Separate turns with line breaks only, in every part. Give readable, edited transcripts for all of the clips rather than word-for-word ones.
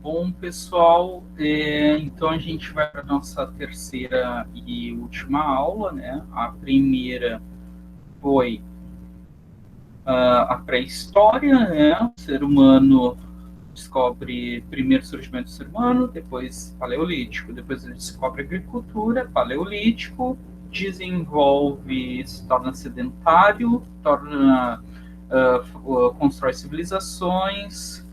Bom, pessoal, então a gente vai para a nossa terceira e última aula, né? A primeira foi a pré-história, né? O ser humano descobre primeiro o surgimento do ser humano, depois paleolítico, depois ele descobre a agricultura, paleolítico, desenvolve, se torna sedentário, constrói civilizações,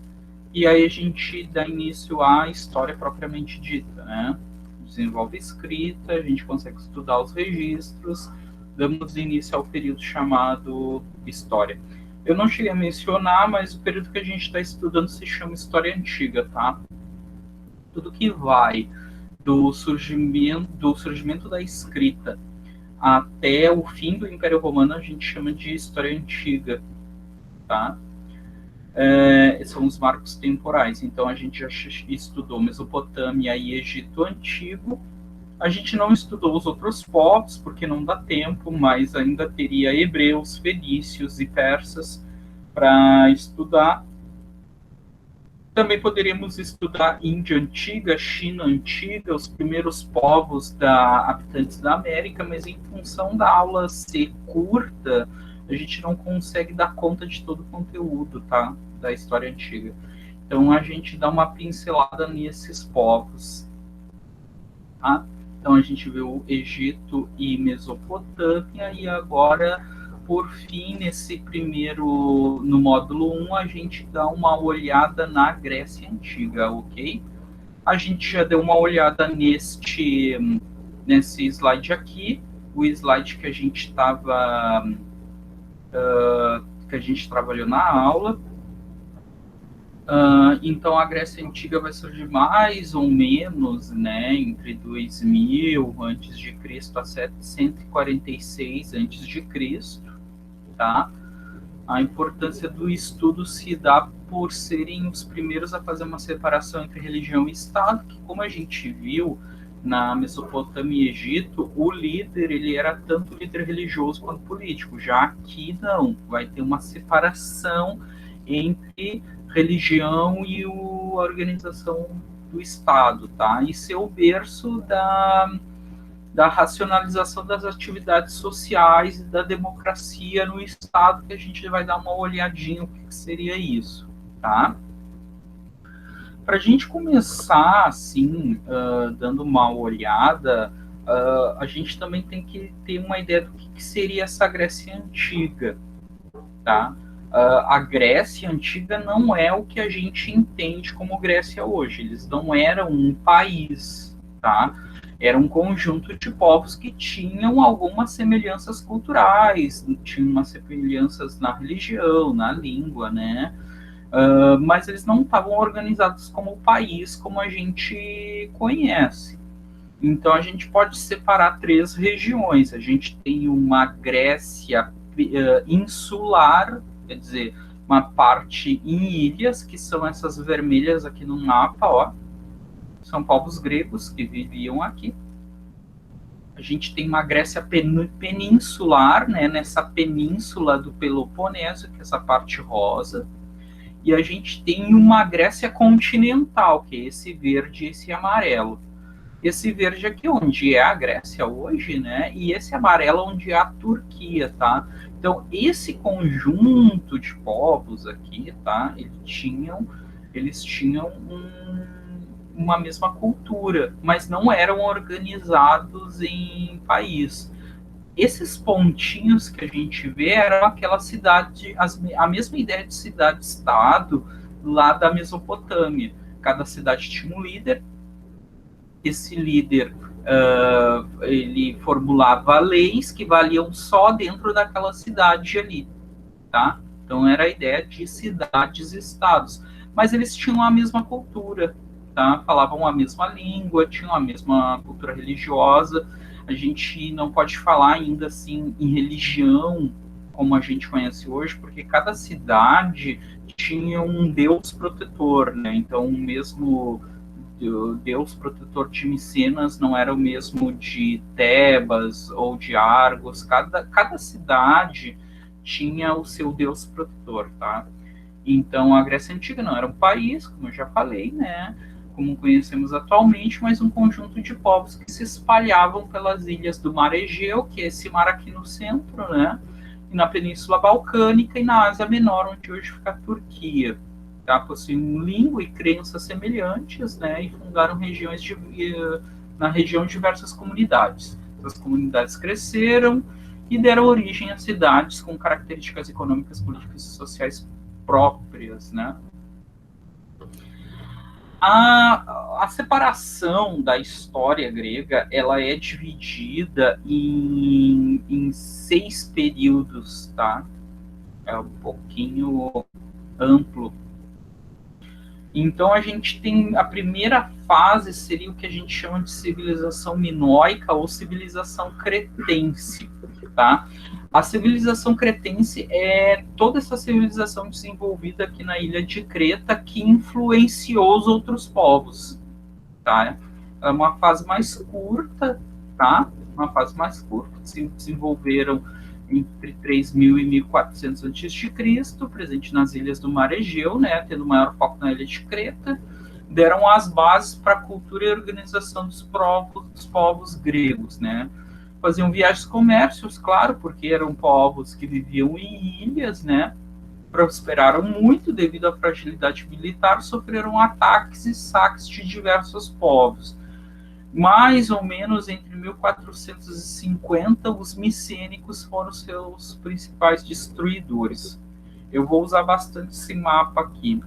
e aí a gente dá início à história propriamente dita, né? Desenvolve escrita, a gente consegue estudar os registros, damos início ao período chamado História. Eu não cheguei a mencionar, mas o período que a gente está estudando se chama História Antiga, tá? Tudo que vai do surgimento da escrita até o fim do Império Romano a gente chama de História Antiga, tá? São os marcos temporais. Então a gente já estudou Mesopotâmia e Egito Antigo. A gente não estudou os outros povos porque não dá tempo, mas ainda teria hebreus, fenícios e persas para estudar. Também poderíamos estudar Índia Antiga, China Antiga, os primeiros povos habitantes da América, mas em função da aula ser curta, a gente não consegue dar conta de todo o conteúdo, tá? Da história antiga. Então a gente dá uma pincelada nesses povos, tá? Então a gente viu Egito e Mesopotâmia, e agora, por fim, no módulo 1, a gente dá uma olhada na Grécia Antiga, ok? A gente já deu uma olhada nesse slide aqui, o slide que a gente estava que a gente trabalhou na aula. Então a Grécia Antiga vai surgir mais ou menos, né, entre 2000 a.C. a 746 a.C., tá? A importância do estudo se dá por serem os primeiros a fazer uma separação entre religião e Estado, que, como a gente viu na Mesopotâmia e Egito, o líder ele era tanto líder religioso quanto político. Já aqui não, vai ter uma separação entre religião e a organização do Estado, tá? Isso é o berço da racionalização das atividades sociais e da democracia no Estado, que a gente vai dar uma olhadinha o que seria isso, tá? Para a gente começar, assim, dando uma olhada, a gente também tem que ter uma ideia do que seria essa Grécia Antiga, tá? A Grécia Antiga não é o que a gente entende como Grécia hoje. Eles não eram um país, tá? Era um conjunto de povos que tinham algumas semelhanças culturais, tinham umas semelhanças na religião, na língua, né? Mas eles não estavam organizados como país, como a gente conhece. Então a gente pode separar três regiões. A gente tem uma Grécia insular, quer dizer, uma parte em ilhas, que são essas vermelhas aqui no mapa, ó. São povos gregos que viviam aqui. A gente tem uma Grécia peninsular, né, nessa península do Peloponeso, que é essa parte rosa. E a gente tem uma Grécia continental, que é esse verde e esse amarelo. Esse verde aqui onde é a Grécia hoje, né? E esse amarelo onde é a Turquia, tá? Então, esse conjunto de povos aqui, tá? Eles tinham uma mesma cultura, mas não eram organizados em país. Esses pontinhos que a gente vê eram aquela cidade, a mesma ideia de cidade-estado lá da Mesopotâmia. Cada cidade tinha um líder. Esse líder ele formulava leis que valiam só dentro daquela cidade ali, tá? Então era a ideia de cidades-estados. Mas eles tinham a mesma cultura, tá? Falavam a mesma língua, tinham a mesma cultura religiosa. A gente não pode falar ainda assim em religião como a gente conhece hoje, porque cada cidade tinha um deus protetor, né? Então, o mesmo deus protetor de Micenas não era o mesmo de Tebas ou de Argos. Cada cidade tinha o seu deus protetor, tá? Então, a Grécia Antiga não era um país, como eu já falei, né, como conhecemos atualmente, mas um conjunto de povos que se espalhavam pelas ilhas do Mar Egeu, que é esse mar aqui no centro, né, e na Península Balcânica e na Ásia Menor, onde hoje fica a Turquia. Tá? Possuem língua e crenças semelhantes, né, e fundaram na região diversas comunidades. As comunidades cresceram e deram origem a cidades com características econômicas, políticas e sociais próprias, né? A separação da história grega, ela é dividida em 6 períodos, tá? É um pouquinho amplo. Então a gente tem a primeira fase seria o que a gente chama de civilização minoica ou civilização cretense, tá? A civilização cretense é toda essa civilização desenvolvida aqui na ilha de Creta que influenciou os outros povos, tá? É uma fase mais curta, tá? Uma fase mais curta, se desenvolveram entre 3.000 e 1.400 a.C., presente nas ilhas do Mar Egeu, né, tendo maior foco na ilha de Creta, deram as bases para a cultura e organização dos povos gregos, né. Faziam viagens comércios, claro, porque eram povos que viviam em ilhas, né, prosperaram muito devido à fragilidade militar, sofreram ataques e saques de diversos povos. Mais ou menos entre 1450, os micênicos foram seus principais destruidores. Eu vou usar bastante esse mapa aqui.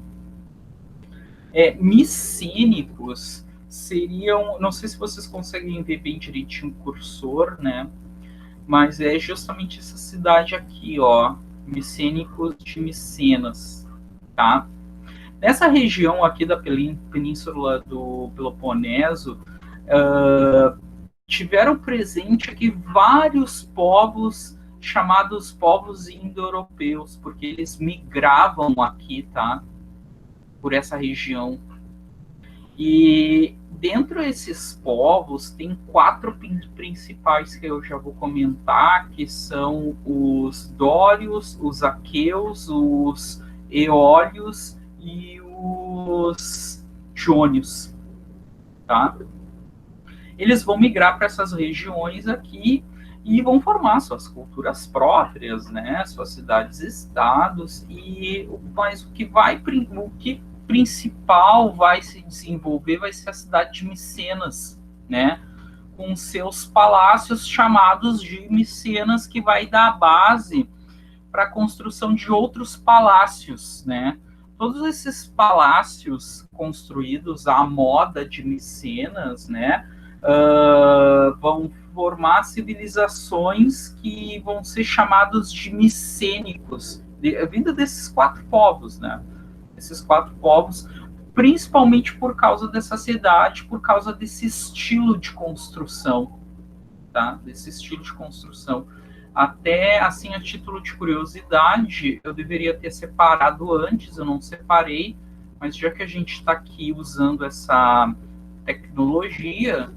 Micênicos seriam, não sei se vocês conseguem ver bem direitinho o cursor, né? Mas é justamente essa cidade aqui, ó, Micênicos de Micenas, tá? Nessa região aqui da Península do Peloponeso, tiveram presente aqui vários povos chamados povos indo-europeus, porque eles migravam aqui, tá? Por essa região. E dentro desses povos tem 4 principais que eu já vou comentar, que são os dórios, os aqueus, os eólios e os jônios, tá? Eles vão migrar para essas regiões aqui e vão formar suas culturas próprias, né, suas cidades-estados, mas o que principal vai se desenvolver vai ser a cidade de Micenas, né, com seus palácios chamados de Micenas, que vai dar a base para a construção de outros palácios, né. Todos esses palácios construídos à moda de Micenas, né, vão formar civilizações que vão ser chamados de micênicos, vinda desses 4 povos, né? Esses 4 povos, principalmente por causa dessa cidade, por causa desse estilo de construção, tá? Desse estilo de construção. Até, assim, a título de curiosidade, eu deveria ter separado antes, eu não separei, mas já que a gente está aqui usando essa tecnologia,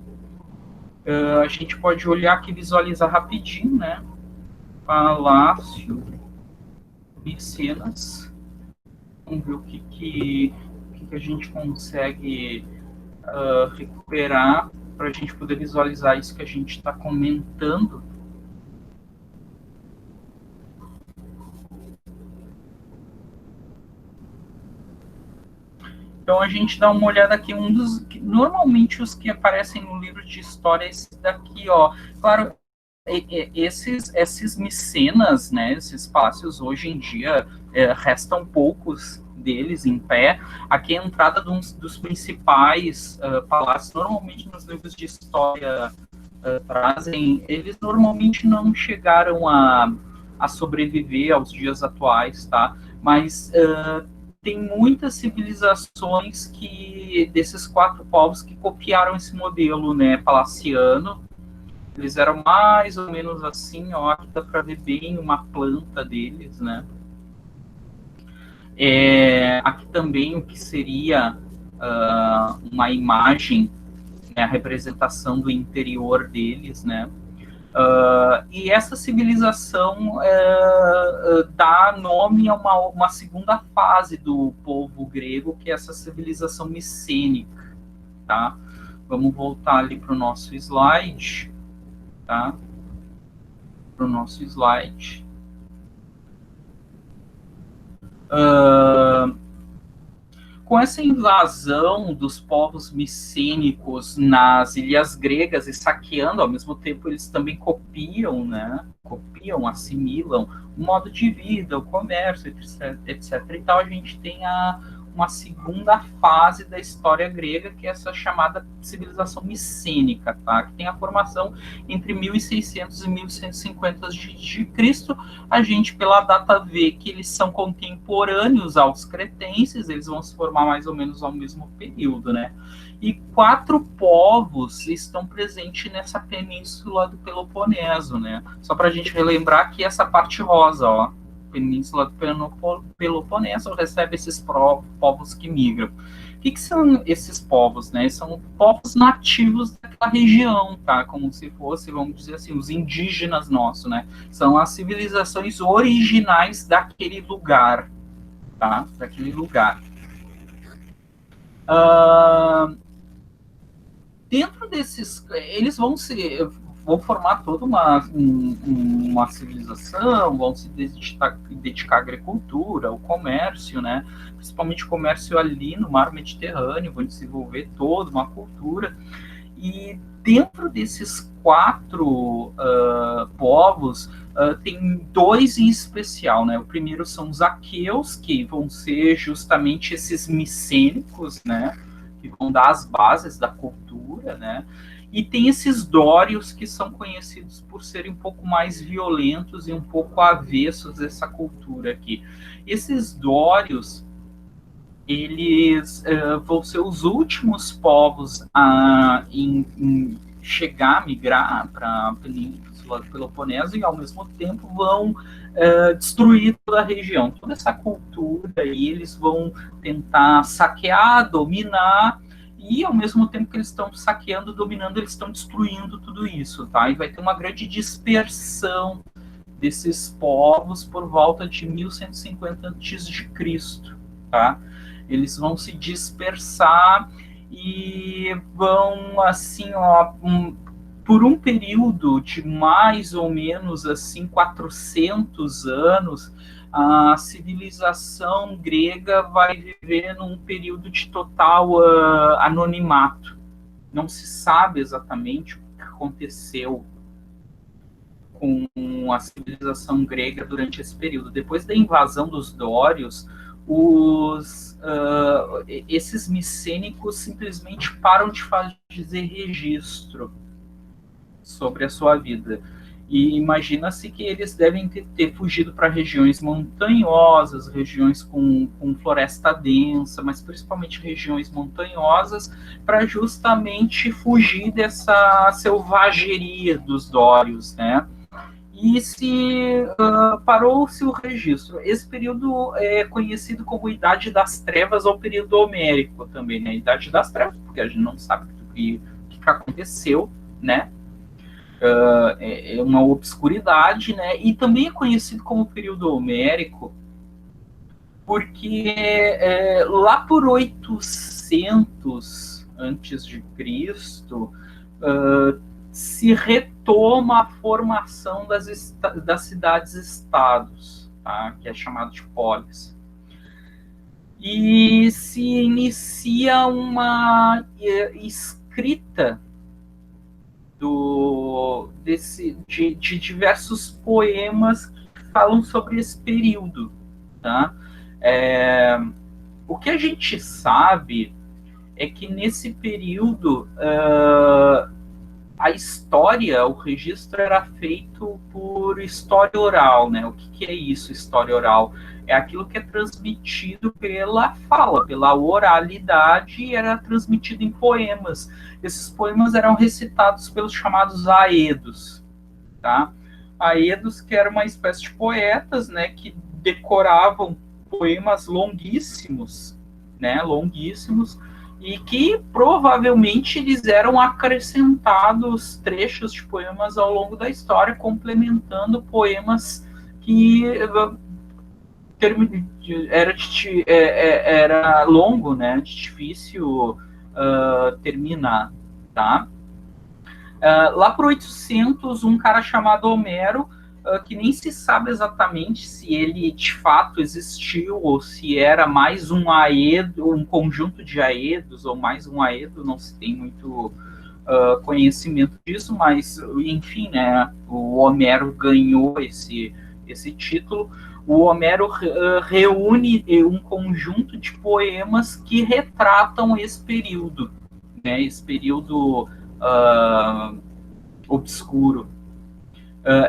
a gente pode olhar aqui e visualizar rapidinho, né? Palácio Micenas. Vamos ver o que a gente consegue recuperar para a gente poder visualizar isso que a gente está comentando. Então a gente dá uma olhada aqui, normalmente os que aparecem no livro de história é esse daqui, ó. Claro, esses micenas, né, esses palácios hoje em dia, restam poucos deles em pé. Aqui é a entrada dos principais palácios, normalmente nos livros de história trazem, eles normalmente não chegaram a sobreviver aos dias atuais, tá? Mas tem muitas civilizações desses 4 povos que copiaram esse modelo, né, palaciano. Eles eram mais ou menos assim, ó, aqui dá para ver bem uma planta deles, né. Aqui também o que seria uma imagem, né, a representação do interior deles, né. E essa civilização dá nome a uma segunda fase do povo grego, que é essa civilização micênica, tá? Vamos voltar ali para o nosso slide, tá? Para o nosso slide. Com essa invasão dos povos micênicos nas ilhas gregas e saqueando, ao mesmo tempo eles também copiam, né? Copiam, assimilam o modo de vida, o comércio, etc. E tal, a gente tem uma segunda fase da história grega, que é essa chamada civilização micênica, tá? Que tem a formação entre 1600 e 1150 de Cristo. A gente, pela data, vê que eles são contemporâneos aos cretenses, eles vão se formar mais ou menos ao mesmo período, né? E 4 povos estão presentes nessa península do Peloponeso, né? Só para a gente relembrar que essa parte rosa, ó, Península do Peloponeso recebe esses povos que migram. O que são esses povos, né? São povos nativos daquela região, tá? Como se fosse, vamos dizer assim, os indígenas nossos, né? São as civilizações originais daquele lugar, tá? Daquele lugar. Dentro desses, eles vão formar toda uma civilização, vão se dedicar à agricultura, ao comércio, né? Principalmente o comércio ali no mar Mediterrâneo, vão desenvolver toda uma cultura. E dentro desses 4 povos, tem 2 em especial, né? O primeiro são os aqueus, que vão ser justamente esses micênicos, né? Que vão dar as bases da cultura, né? E tem esses dórios, que são conhecidos por serem um pouco mais violentos e um pouco avessos dessa cultura aqui. Esses dórios, eles vão ser os últimos povos a chegar, migrar para a Península do Peloponeso, e ao mesmo tempo vão destruir toda a região. Toda essa cultura aí eles vão tentar saquear, dominar, e ao mesmo tempo que eles estão saqueando, dominando, eles estão destruindo tudo isso, tá? E vai ter uma grande dispersão desses povos por volta de 1150 a.C., tá? Eles vão se dispersar e vão, assim, ó, por um período de mais ou menos, assim, 400 anos, a civilização grega vai viver num período de total anonimato. Não se sabe exatamente o que aconteceu com a civilização grega durante esse período. Depois da invasão dos dórios, esses micênicos simplesmente param de fazer registro sobre a sua vida. E imagina-se que eles devem ter fugido para regiões montanhosas, regiões com floresta densa, mas principalmente regiões montanhosas, para justamente fugir dessa selvageria dos dórios, né? E parou-se o registro. Esse período é conhecido como Idade das Trevas ou período homérico também, né? Idade das Trevas, porque a gente não sabe o que aconteceu, né? É uma obscuridade, né? E também é conhecido como período homérico, porque lá por 800 antes de Cristo, se retoma a formação das cidades-estados, tá? Que é chamado de polis. E se inicia uma escrita de diversos poemas que falam sobre esse período, tá? O que a gente sabe é que nesse período a história, o registro era feito por história oral, né? O que é isso, história oral? É aquilo que é transmitido pela fala, pela oralidade, e era transmitido em poemas. Esses poemas eram recitados pelos chamados aedos, tá? Aedos, que eram uma espécie de poetas, né? Que decoravam poemas longuíssimos, né? Longuíssimos, e que provavelmente eles eram acrescentados trechos de poemas ao longo da história, complementando poemas que era longo, né, difícil terminar, tá? Lá por 800, um cara chamado Homero, que nem se sabe exatamente se ele de fato existiu ou se era mais um aedo, um conjunto de aedos ou mais um aedo, não se tem muito conhecimento disso, mas enfim, né, o Homero ganhou esse título. O Homero reúne um conjunto de poemas que retratam esse período, né, esse período obscuro.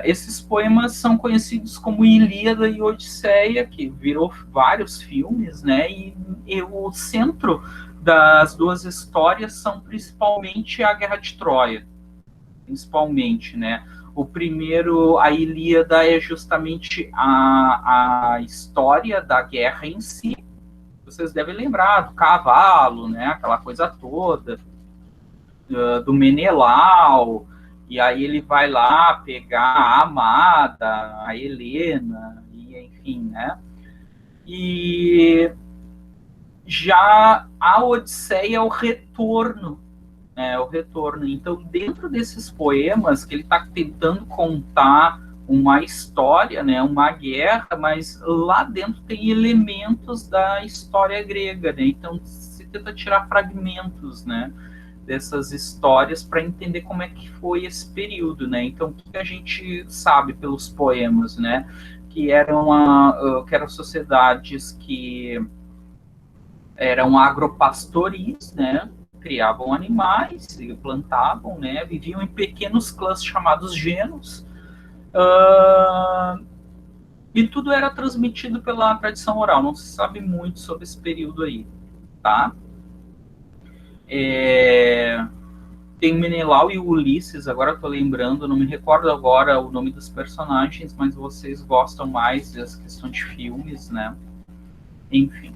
Esses poemas são conhecidos como Ilíada e Odisseia, que virou vários filmes, né? E o centro das duas histórias são principalmente a Guerra de Troia, principalmente, né? O primeiro, a Ilíada, é justamente a história da guerra em si. Vocês devem lembrar do cavalo, né? Aquela coisa toda, do Menelau, e aí ele vai lá pegar a amada, a Helena, e enfim, né? E já a Odisseia é o retorno, né? O retorno. Então, dentro desses poemas que ele está tentando contar uma história, né? Uma guerra, mas lá dentro tem elementos da história grega, né? Então se tenta tirar fragmentos, né, dessas histórias para entender como é que foi esse período, né? Então, o que a gente sabe pelos poemas, né? Que eram sociedades que eram agropastoris, né? Criavam animais, plantavam, né? Viviam em pequenos clãs chamados genos. E tudo era transmitido pela tradição oral. Não se sabe muito sobre esse período aí, tá? Tem o Menelau e o Ulisses, agora eu tô lembrando, não me recordo agora o nome dos personagens, mas vocês gostam mais dessa questão de filmes, né? Enfim.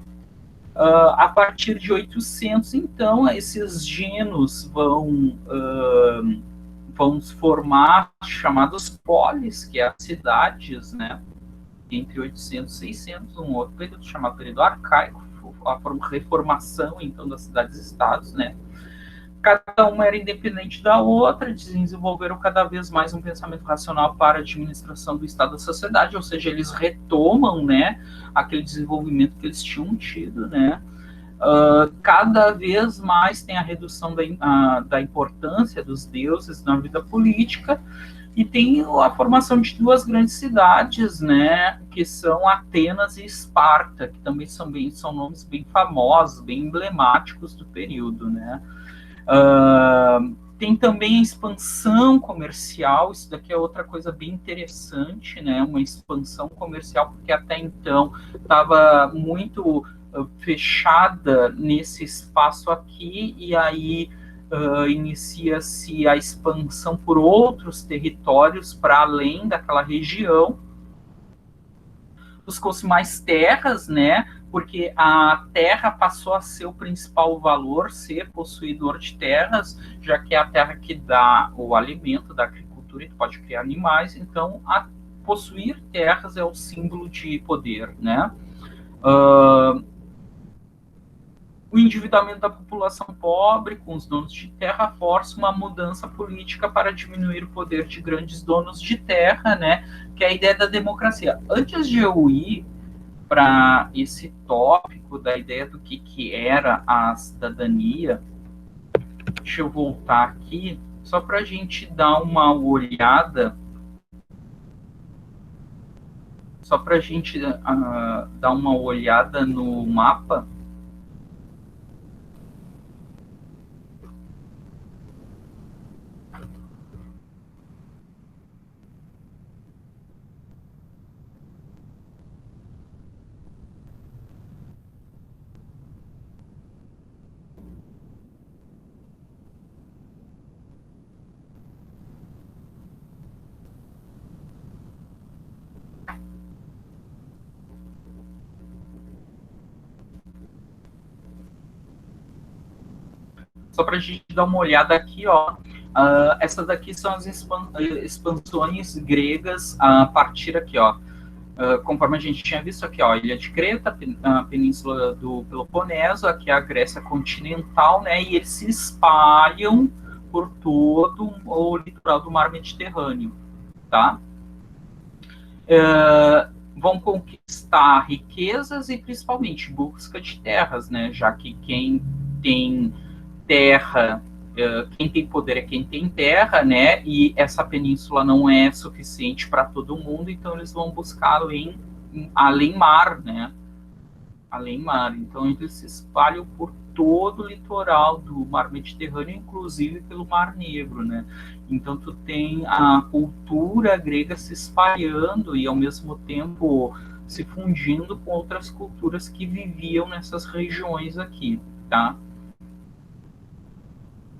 A partir de 800, então, esses genos vão se formar chamados polis, que é as cidades, né? Entre 800 e 600, um outro período chamado período arcaico, a reformação, então, das cidades-estados, né? Cada uma era independente da outra, desenvolveram cada vez mais um pensamento racional para a administração do Estado da sociedade, ou seja, eles retomam, né, aquele desenvolvimento que eles tinham tido, né. Cada vez mais tem a redução da importância dos deuses na vida política, e tem a formação de duas grandes cidades, né, que são Atenas e Esparta, que também são nomes bem famosos, bem emblemáticos do período, né. Tem também a expansão comercial, isso daqui é outra coisa bem interessante, né? Uma expansão comercial, porque até então estava muito fechada nesse espaço aqui, e aí inicia-se a expansão por outros territórios para além daquela região. Buscou-se mais terras, né? Porque a terra passou a ser o principal valor, ser possuidor de terras, já que é a terra que dá o alimento da agricultura e pode criar animais, então possuir terras é o símbolo de poder, né? O endividamento da população pobre com os donos de terra força uma mudança política para diminuir o poder de grandes donos de terra, né? Que é a ideia da democracia. Antes de eu ir para esse tópico da ideia do que era a cidadania, deixa eu voltar aqui, só para a gente dar uma olhada, dar uma olhada no mapa. Só para a gente dar uma olhada aqui, ó. Essas daqui são as expansões gregas a partir aqui, ó. Conforme a gente tinha visto aqui, ó, Ilha de Creta, a Península do Peloponeso, aqui a Grécia continental, né? E eles se espalham por todo o litoral do Mar Mediterrâneo, tá? Vão conquistar riquezas e principalmente busca de terras, né? Já que quem tem terra, quem tem poder é quem tem terra, né? E essa península não é suficiente para todo mundo, então eles vão buscá-lo em além mar, né? Além mar. Então eles se espalham por todo o litoral do Mar Mediterrâneo, inclusive pelo Mar Negro, né? Então tu tem a cultura grega se espalhando e ao mesmo tempo se fundindo com outras culturas que viviam nessas regiões aqui, tá?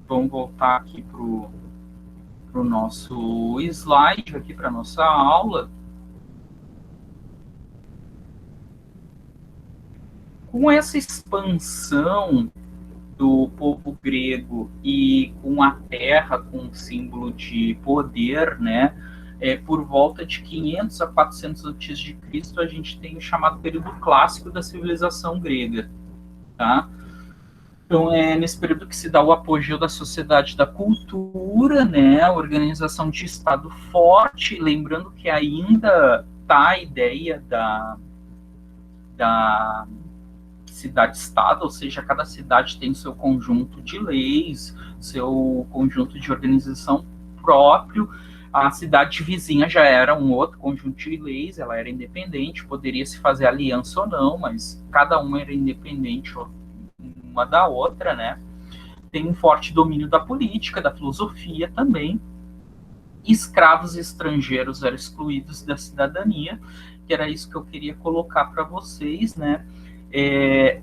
Vamos voltar aqui para o nosso slide, aqui para a nossa aula. Com essa expansão do povo grego e com a terra com símbolo de poder, né? Por volta de 500 a 400 a.C., a gente tem o chamado período clássico da civilização grega, tá? Então, é nesse período que se dá o apogeu da sociedade da cultura, né, a organização de Estado forte, lembrando que ainda está a ideia da cidade-estado, ou seja, cada cidade tem seu conjunto de leis, seu conjunto de organização próprio. A cidade vizinha já era um outro conjunto de leis, ela era independente, poderia se fazer aliança ou não, mas cada uma era independente uma da outra, né? Tem um forte domínio da política, da filosofia também. Escravos estrangeiros eram excluídos da cidadania, que era isso que eu queria colocar para vocês, né?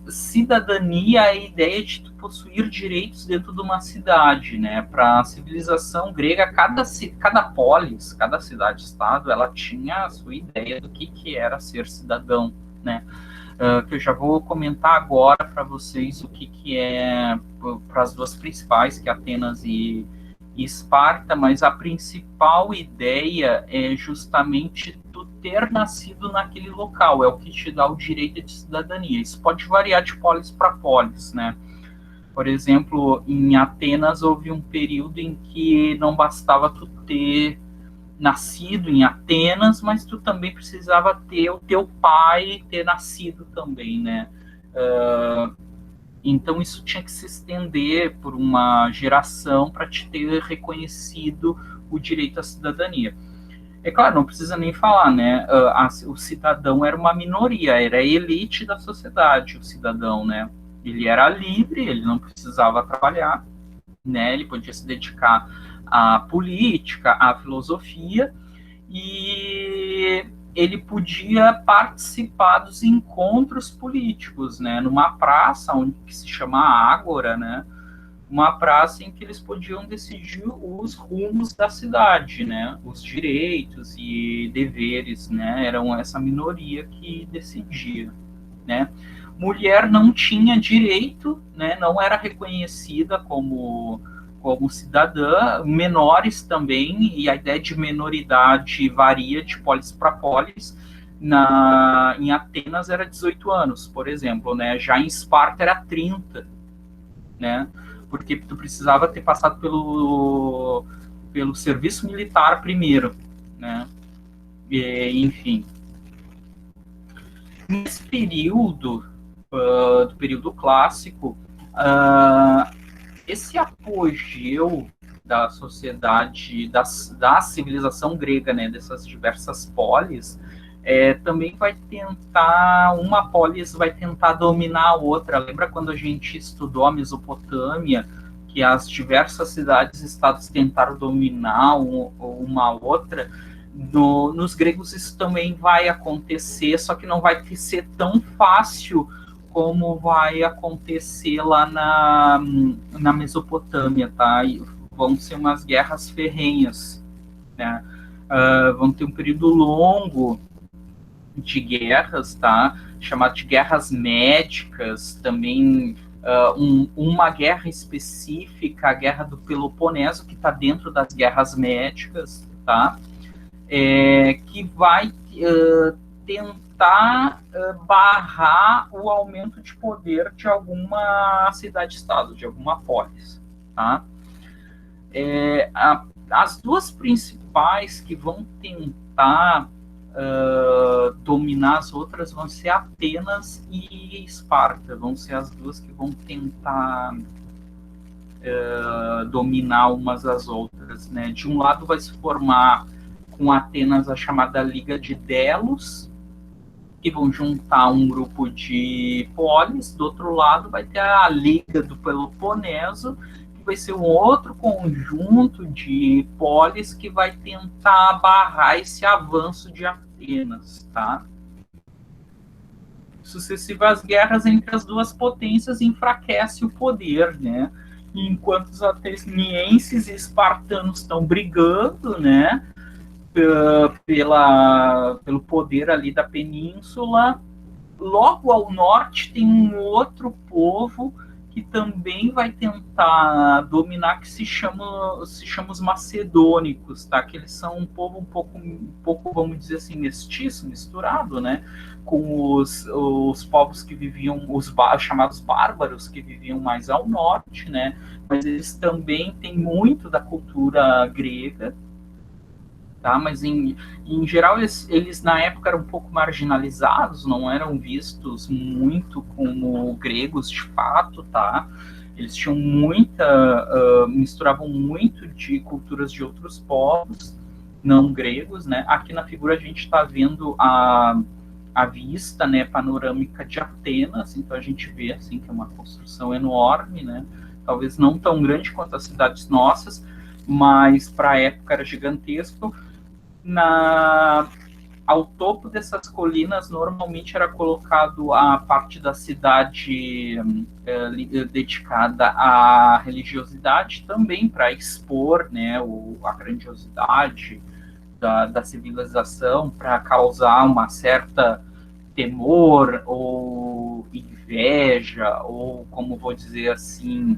Cidadania é a ideia de tu possuir direitos dentro de uma cidade, né? Para a civilização grega, cada polis, cada cidade-estado, ela tinha a sua ideia do que era ser cidadão, né? Que eu já vou comentar agora para vocês o que é para as duas principais, que é Atenas e Esparta, mas a principal ideia é justamente tu ter nascido naquele local, é o que te dá o direito de cidadania. Isso pode variar de polis para polis, né? Por exemplo, em Atenas houve um período em que não bastava tu ter nascido em Atenas, mas tu também precisava ter o teu pai ter nascido também, né? Então isso tinha que se estender por uma geração para te ter reconhecido o direito à cidadania. É claro, não precisa nem falar, né? O cidadão era uma minoria, era a elite da sociedade, o cidadão, né? Ele era livre, ele não precisava trabalhar, né? Ele podia se dedicar à política, à filosofia, e ele podia participar dos encontros políticos, né? Numa praça que se chama Ágora, né? Uma praça em que eles podiam decidir os rumos da cidade, né? Os direitos e deveres, né? Eram essa minoria que decidia, né? Mulher não tinha direito, né? Não era reconhecida como cidadã, menores também, e a ideia de menoridade varia de polis para polis. Em Atenas era 18 anos, por exemplo, né? Já em Esparta era 30, né? Porque tu precisava ter passado pelo serviço militar primeiro, né? Enfim. Nesse período, do período clássico, esse apogeu da sociedade, da civilização grega, né, dessas diversas polis, também vai tentar, uma polis vai tentar dominar a outra. Lembra quando a gente estudou a Mesopotâmia, que as diversas cidades-estados tentaram dominar uma outra? Nos gregos isso também vai acontecer, só que não vai ser tão fácil como vai acontecer lá na Mesopotâmia, tá? E vão ser umas guerras ferrenhas, né? Vão ter um período longo de guerras, tá? Chamado de guerras médicas, também uma guerra específica, a Guerra do Peloponeso, que está dentro das guerras médicas, tá? Que vai tentar barrar o aumento de poder de alguma cidade-estado, de alguma polis, tá? As duas principais que vão tentar dominar as outras vão ser Atenas e Esparta, vão ser as duas que vão tentar dominar umas às outras, né? De um lado vai se formar com Atenas a chamada Liga de Delos, que vão juntar um grupo de polis. Do outro lado vai ter a Liga do Peloponeso, que vai ser um outro conjunto de polis que vai tentar barrar esse avanço de Atenas, tá? Sucessivas guerras entre as duas potências enfraquece o poder, né? Enquanto os atenienses e espartanos estão brigando, né, pelo poder ali da península, logo ao norte tem um outro povo que também vai tentar dominar, que se chama os macedônicos, tá? Que eles são um povo um pouco, vamos dizer assim, mestiço, misturado, né? Com os povos que viviam, os chamados bárbaros, que viviam mais ao norte, né? Mas eles também têm muito da cultura grega, tá? Mas em geral eles na época eram um pouco marginalizados, não eram vistos muito como gregos de fato, tá? Eles tinham misturavam muito de culturas de outros povos não gregos, né? Aqui na figura a gente está vendo a vista, né, panorâmica de Atenas, então a gente vê assim que é uma construção enorme, né? Talvez não tão grande quanto as cidades nossas, mas para a época era gigantesco. Ao topo dessas colinas normalmente era colocado a parte da cidade dedicada à religiosidade, também para expor, né, a grandiosidade da civilização, para causar uma certa temor ou inveja, ou como vou dizer assim,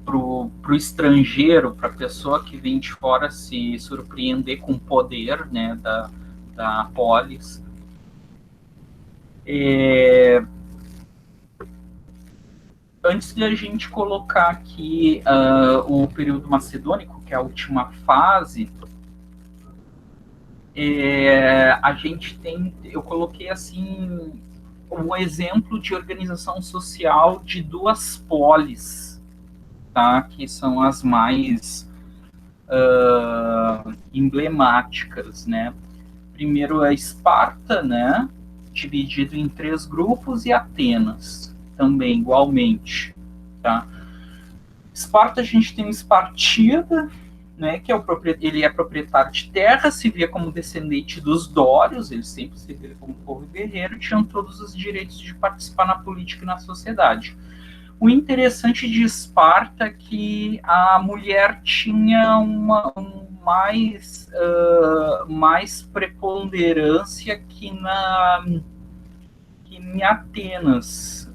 para o estrangeiro, para a pessoa que vem de fora se surpreender com o poder, né, da polis. Antes de a gente colocar aqui o período macedônico, que é a última fase, eu coloquei assim um exemplo de organização social de duas polis, tá? Que são as mais emblemáticas, né? Primeiro é Esparta, né? Dividido em 3 grupos, e Atenas também igualmente, tá? Esparta, a gente tem o Espartida, né? Que ele é proprietário de terra, se via como descendente dos dórios, ele sempre se via como povo guerreiro, tinham todos os direitos de participar na política e na sociedade. O interessante de Esparta é que a mulher tinha mais preponderância que em Atenas.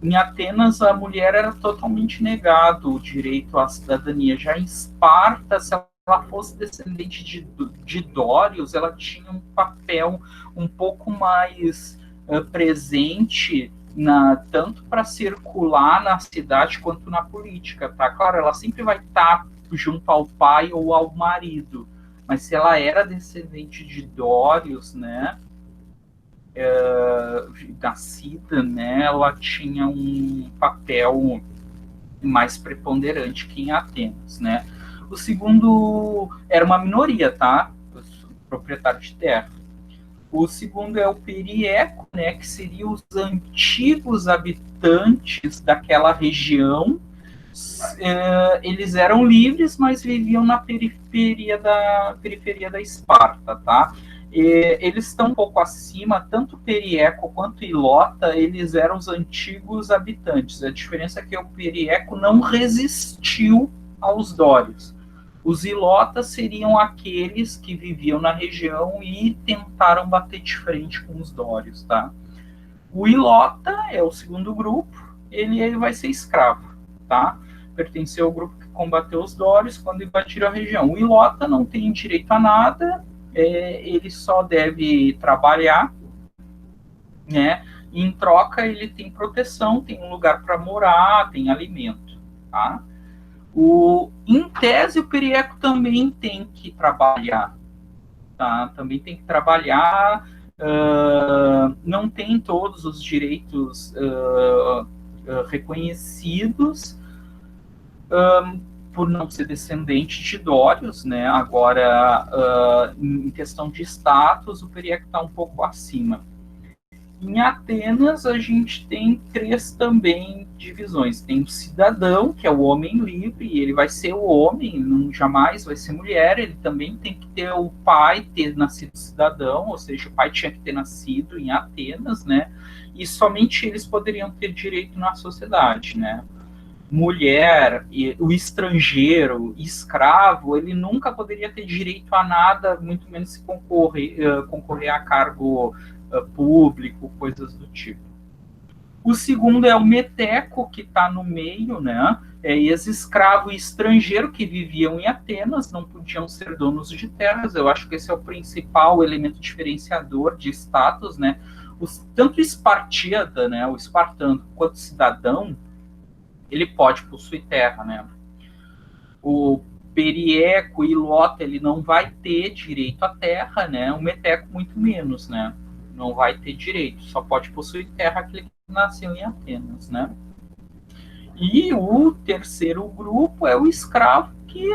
Em Atenas, a mulher era totalmente negado o direito à cidadania. Já em Esparta, se ela fosse descendente de dórios, ela tinha um papel um pouco mais presente, tanto para circular na cidade quanto na política, tá? Claro, ela sempre vai estar junto ao pai ou ao marido, mas se ela era descendente de dórios, né, nascida, né, ela tinha um papel mais preponderante que em Atenas, né? O segundo era uma minoria, tá? Proprietário de terra. O segundo é o Perieco, né, que seriam os antigos habitantes daquela região. Eles eram livres, mas viviam na periferia da Esparta, tá? Eles estão um pouco acima, tanto Perieco quanto Ilota, eles eram os antigos habitantes. A diferença é que o Perieco não resistiu aos dórios. Os ilotas seriam aqueles que viviam na região e tentaram bater de frente com os dórios, tá? O ilota é o segundo grupo, ele vai ser escravo, tá? Pertenceu ao grupo que combateu os dórios quando invadiram a região. O ilota não tem direito a nada, ele só deve trabalhar, né? E em troca ele tem proteção, tem um lugar para morar, tem alimento, tá? Em tese, o perieco também tem que trabalhar, tá? Também tem que trabalhar, não tem todos os direitos reconhecidos por não ser descendente de dórios, né? Agora, em questão de status, o perieco está um pouco acima. Em Atenas, a gente tem 3 também divisões. Tem o cidadão, que é o homem livre, e ele vai ser o homem, não jamais vai ser mulher. Ele também tem que ter o pai ter nascido cidadão, ou seja, o pai tinha que ter nascido em Atenas, né? E somente eles poderiam ter direito na sociedade, né? Mulher, o estrangeiro, escravo, ele nunca poderia ter direito a nada, muito menos se concorrer a cargo público, coisas do tipo. O segundo é o meteco, que está no meio, né? Ex-escravo e estrangeiro que viviam em Atenas, não podiam ser donos de terras. Eu acho que esse é o principal elemento diferenciador de status, né? Tanto espartíada, né, o espartano, quanto cidadão, ele pode possuir terra, né? O perieco e ilota, ele não vai ter direito à terra, né? O meteco muito menos, né? Não vai ter direito, só pode possuir terra aquele que nasceu em Atenas, né? E o terceiro grupo é o escravo, que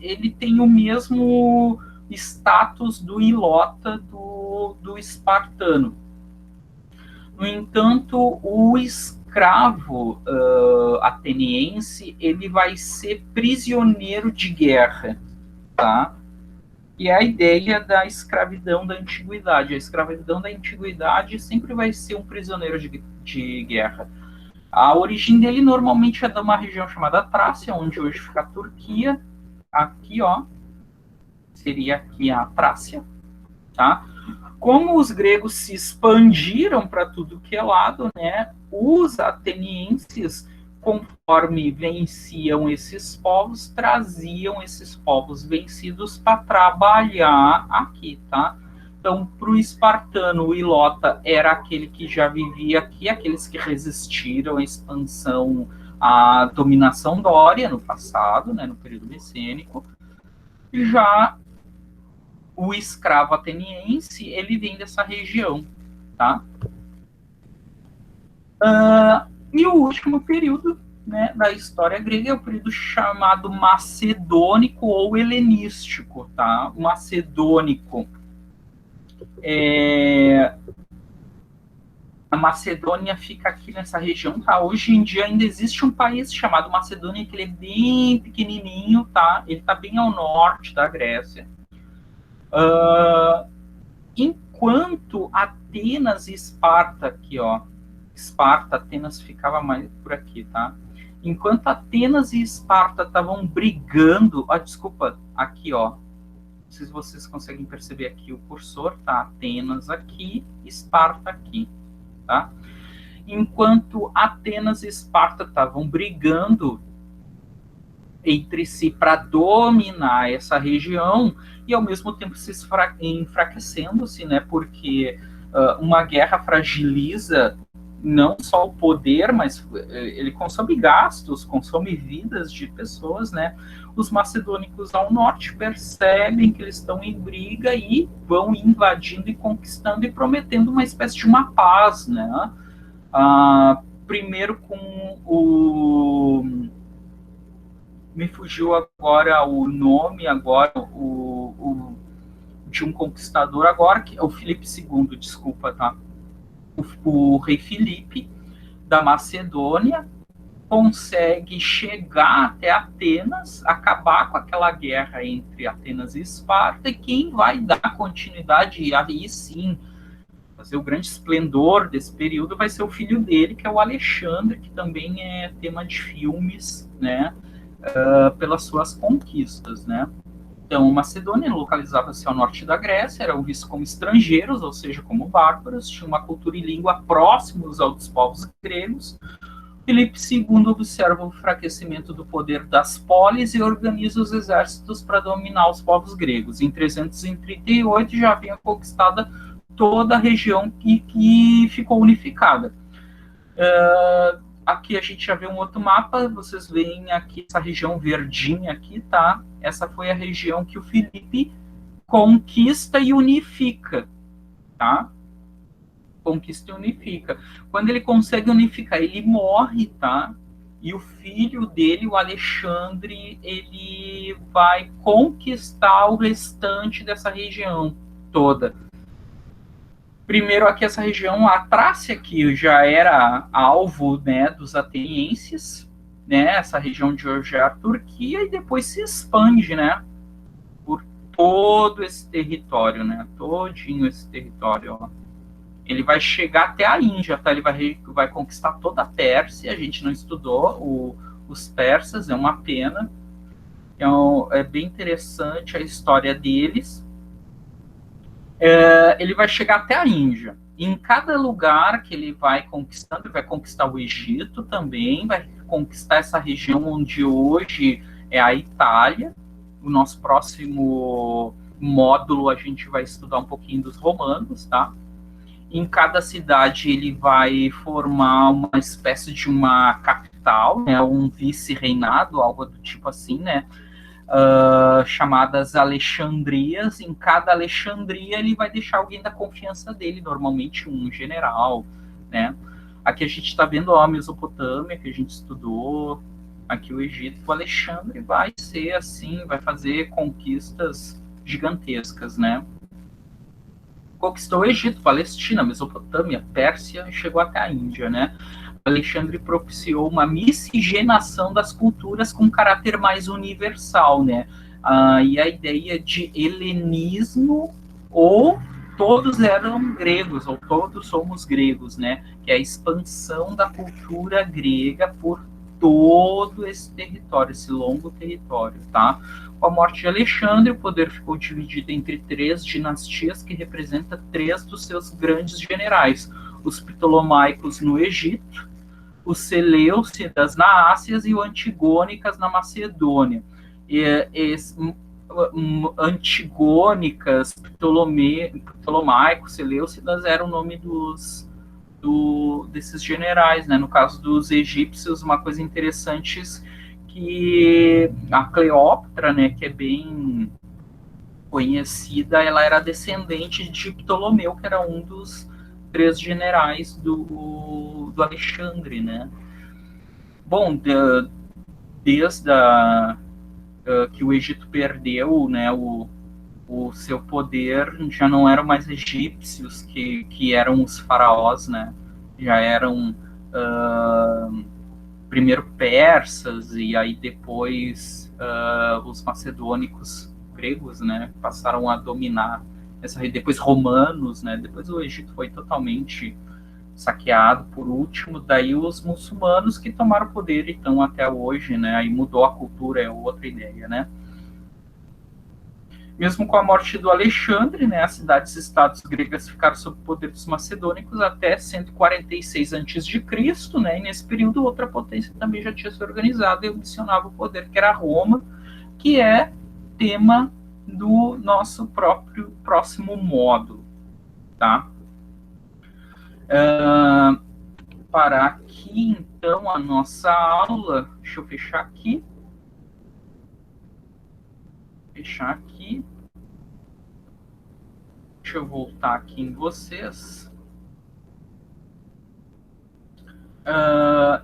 ele tem o mesmo status do ilota do espartano. No entanto, o escravo ateniense, ele vai ser prisioneiro de guerra, tá? E é a ideia da escravidão da antiguidade. A escravidão da antiguidade sempre vai ser um prisioneiro de guerra. A origem dele normalmente é de uma região chamada Trácia, onde hoje fica a Turquia. Aqui, ó, seria aqui a Trácia, tá? Como os gregos se expandiram para tudo que é lado, né? Os atenienses, conforme venciam esses povos, traziam esses povos vencidos para trabalhar aqui, tá? Então, para o espartano, o ilota era aquele que já vivia aqui, aqueles que resistiram à expansão, à dominação dória no passado, né, no período messênico. Já o escravo ateniense, ele vem dessa região, tá? E o último período, né, da história grega é o período chamado macedônico ou helenístico, tá? O macedônico a Macedônia fica aqui nessa região, tá? Hoje em dia ainda existe um país chamado Macedônia, que ele é bem pequenininho, tá? Ele tá bem ao norte da Grécia. Enquanto Atenas e Esparta, aqui, ó, Esparta, Atenas ficava mais por aqui, tá? Enquanto Atenas e Esparta estavam brigando, desculpa, aqui, ó, não sei se vocês conseguem perceber aqui o cursor, tá? Atenas aqui, Esparta aqui, tá? Enquanto Atenas e Esparta estavam brigando entre si para dominar essa região e ao mesmo tempo se enfraquecendo-se, né? Porque uma guerra fragiliza não só o poder, mas ele consome gastos, consome vidas de pessoas, né? Os macedônicos ao norte percebem que eles estão em briga e vão invadindo e conquistando e prometendo uma espécie de uma paz, né? Primeiro com me fugiu agora o nome, agora de um conquistador agora, que é o Filipe II, desculpa, tá? O rei Filipe da Macedônia consegue chegar até Atenas, acabar com aquela guerra entre Atenas e Esparta, e quem vai dar continuidade, e aí sim, fazer o grande esplendor desse período vai ser o filho dele, que é o Alexandre, que também é tema de filmes, né? pelas suas conquistas, né? Então, Macedônia localizava-se ao norte da Grécia, eram vistos como estrangeiros, ou seja, como bárbaros, tinha uma cultura e língua próximos aos dos povos gregos. Filipe II observa o enfraquecimento do poder das polis e organiza os exércitos para dominar os povos gregos. Em 338 já havia conquistado toda a região que ficou unificada. Aqui a gente já vê um outro mapa, vocês veem aqui essa região verdinha aqui, tá? Essa foi a região que o Filipe conquista e unifica, tá? Conquista e unifica. Quando ele consegue unificar, ele morre, tá? E o filho dele, o Alexandre, ele vai conquistar o restante dessa região toda. Primeiro aqui essa região, a Trácia, que já era alvo, né, dos atenienses, né, essa região de hoje é a Turquia, e depois se expande, né, por todo esse território, né, todinho esse território, ó. Ele vai chegar até a Índia, tá? Ele vai conquistar toda a Pérsia. A gente não estudou os persas, é uma pena. Então, é bem interessante a história deles. Ele vai chegar até a Índia. Em cada lugar que ele vai conquistando, ele vai conquistar o Egito também, vai conquistar essa região onde hoje é a Itália. O nosso próximo módulo a gente vai estudar um pouquinho dos romanos, tá? Em cada cidade ele vai formar uma espécie de uma capital, né, um vice-reinado, algo do tipo assim, né, chamadas Alexandrias. Em cada Alexandria ele vai deixar alguém da confiança dele, normalmente um general, né. Aqui a gente está vendo a Mesopotâmia, que a gente estudou, aqui o Egito. O Alexandre vai ser assim, vai fazer conquistas gigantescas, né. Conquistou o Egito, Palestina, Mesopotâmia, Pérsia e chegou até a Índia, né? Alexandre propiciou uma miscigenação das culturas com caráter mais universal, né? E a ideia de helenismo, ou todos eram gregos, ou todos somos gregos, né? Que é a expansão da cultura grega por todo esse território, esse longo território, tá? Com a morte de Alexandre, o poder ficou dividido entre 3 dinastias que representam 3 dos seus grandes generais: os Ptolomaicos no Egito, os Seleucidas na Ásia e os Antigônicas na Macedônia. Antigônicas, Ptolomaicos, Seleucidas era o nome desses generais, né? No caso dos egípcios, uma coisa interessante que a Cleópatra, né, que é bem conhecida, ela era descendente de Ptolomeu, que era um dos 3 generais do Alexandre, né? Bom, desde que o Egito perdeu, né, o seu poder, já não eram mais egípcios que eram os faraós, né? Já eram primeiro persas e aí depois os macedônicos gregos, né, passaram a dominar essa, depois romanos, né, depois o Egito foi totalmente saqueado por último, daí os muçulmanos que tomaram poder e estão até hoje, né, aí mudou a cultura, é outra ideia, né. Mesmo com a morte do Alexandre, né, as cidades-estados gregas ficaram sob o poder dos macedônicos até 146 a.C., né, e nesse período outra potência também já tinha se organizado e adicionava o poder, que era Roma, que é tema do nosso próximo módulo, tá? Parar aqui, então, a nossa aula. Deixa eu fechar aqui. Deixa eu voltar aqui em vocês.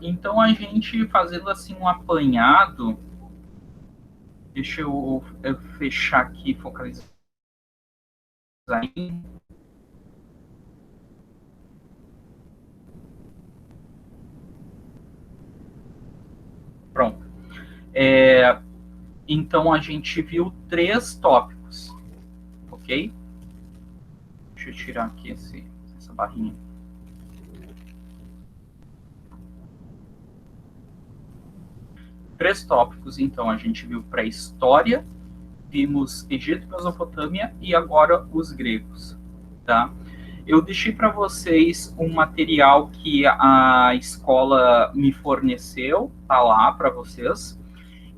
Então a gente fazendo assim um apanhado. Deixa eu fechar aqui, focalizar aí. Pronto. Então a gente viu 3 tópicos, ok? Deixa eu tirar aqui essa barrinha. 3 tópicos, então, a gente viu pré-história, vimos Egito, Mesopotâmia e agora os gregos, tá? Eu deixei para vocês um material que a escola me forneceu, tá lá para vocês,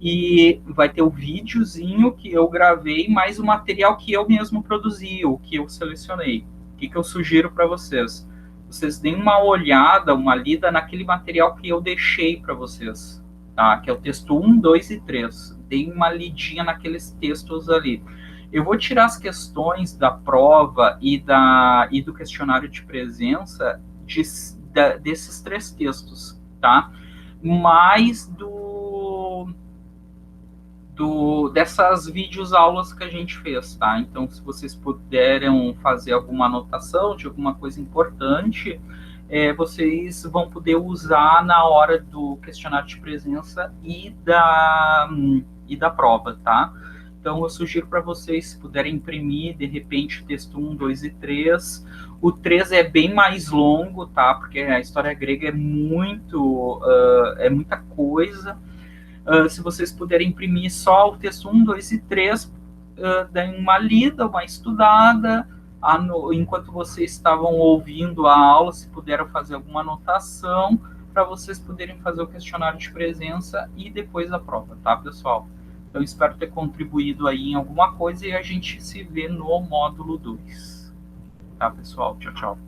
e vai ter o videozinho que eu gravei, mais o material que eu mesmo produzi, o que eu selecionei. O que eu sugiro para vocês? Vocês deem uma olhada, uma lida naquele material que eu deixei para vocês, tá? Que é o texto 1, 2 e 3. Deem uma lidinha naqueles textos ali. Eu vou tirar as questões da prova e do questionário de presença desses 3 textos, tá? Mais dessas vídeos aulas que a gente fez, tá? Então, se vocês puderem fazer alguma anotação de alguma coisa importante, vocês vão poder usar na hora do questionário de presença e da prova, tá? Então, eu sugiro para vocês, se puderem imprimir, de repente, o texto 1, 2 e 3. O 3 é bem mais longo, tá? Porque a história grega é muita coisa. Se vocês puderem imprimir só o texto 1, 2 e 3, deem uma lida, uma estudada, enquanto vocês estavam ouvindo a aula, se puderam fazer alguma anotação, para vocês poderem fazer o questionário de presença e depois a prova, tá, pessoal? Então, espero ter contribuído aí em alguma coisa e a gente se vê no módulo 2. Tá, pessoal? Tchau, tchau.